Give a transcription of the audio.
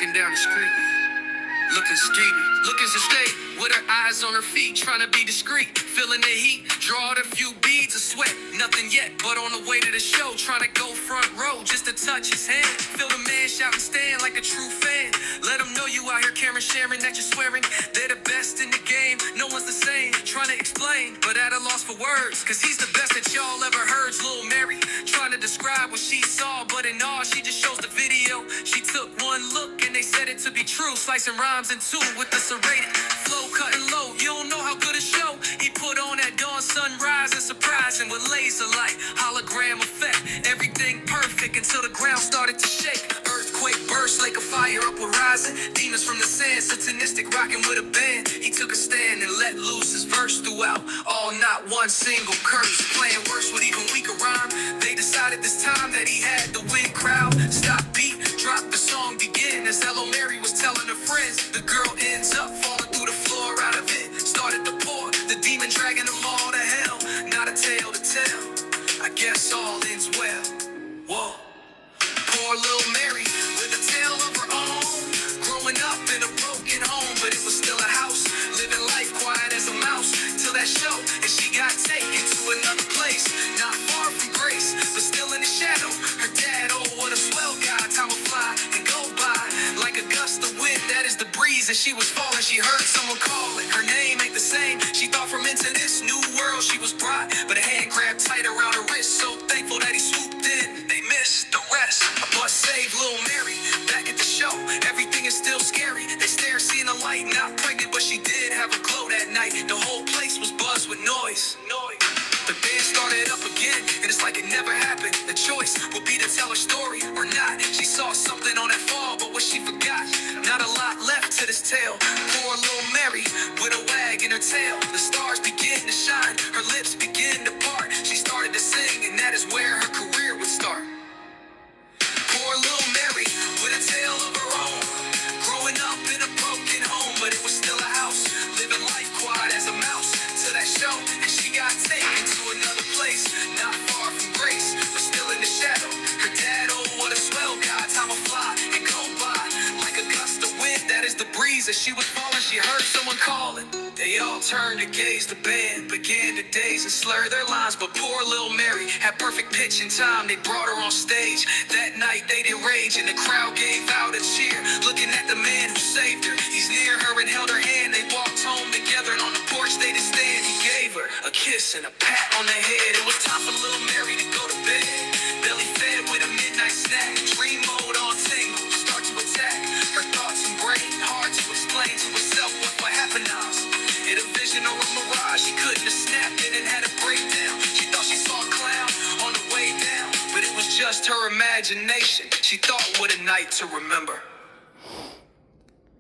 walking down the street, looking steamy, looking sustained, with her eyes on her feet, trying to be discreet, feeling the heat, drawed a few beads of sweat, nothing yet, but on the way to the show, trying to go front row, just to touch his hand, feel the man shout and stand like a true fan, let him know you out here caring, sharing, that you're swearing, they're the best in the game, no one's the same, trying to explain, but at a loss for words, cause he's the best that y'all ever heard, Lil Mary, trying to describe what she saw, but in all, she just shows the video, she took one look and they said it to be true, slicing rhymes in two with the serrated flow, cutting low, you don't know how good a show, he put on that dawn sunrise and surprising with laser light, hologram effect, everything perfect until the ground started to shake, earthquake burst, lake of fire upward rising, demons from the sand, satanistic rocking with a band, he took a stand and let loose his verse throughout, all not one single curse, playing worse with even weaker rhyme, they decided this time that he had the win, crowd, stop beat, drop the song, begin, as Lil Mary was telling her friends, the girl ends up falling through the floor out of it, started to pour, the demon dragging them all to hell, not a tale to tell, I guess all ends well, whoa, poor Lil Mary, with a tale of her own, growing up in a broken home, but it was still a house, living life quiet as a mouse, till that show, and she got taken to another place, not far from grace, but still in the shadow, her dad, oh what a swell guy, time will fly and go by, like a gust of wind, that is the breeze, and she was falling, she heard someone calling, her name ain't the same, she thought from into this new world she was brought, but a hand grabbed tight around her wrist, so thankful that he swooped in, they missed the rest, but saved Lil Mary, back at the show, everything is still scary, they stare seeing the light, not pregnant, but she did have a glow that night, the whole place was buzzed with noise. The band started up again, and it's like it never happened. The choice would be to tell her story or not. She saw something on that fall, but what she forgot, not a lot left to this tale. Poor Lil Mary, with a wag in her tail. The stars begin to shine, her lips begin to part. She started to sing, and that is where her career would start. Poor Lil Mary, with a tale of her own, growing up in a broken home, but it was still a house, living life quiet as a mouse, till that show, and she got taken to another place, not far from grace, but still in the shadow, her dad, oh what a swell guy, time will fly and go by, like a gust of wind, that is the breeze, as she was falling, she heard someone calling, they all turned to gaze, the band began to daze and slur their lines, but poor Lil Mary had perfect pitch and time, they brought her on stage, that night they did rage, and the crowd gave out a cheer, looking at the man who saved her, he's near her and held her hand, they walked home together, and on the porch they did stand, he gave her a kiss and a pat on the head, it was time for Lil Mary to go to bed, belly fed with a midnight snack, dream mode on tingle, start to attack, her thoughts and brain, hard to explain to herself what happened now. It a vision or a mirage, she couldn't have snapped it and had a breakdown. She thought she saw a clown on the way down, but it was just her imagination. She thought what a night to remember.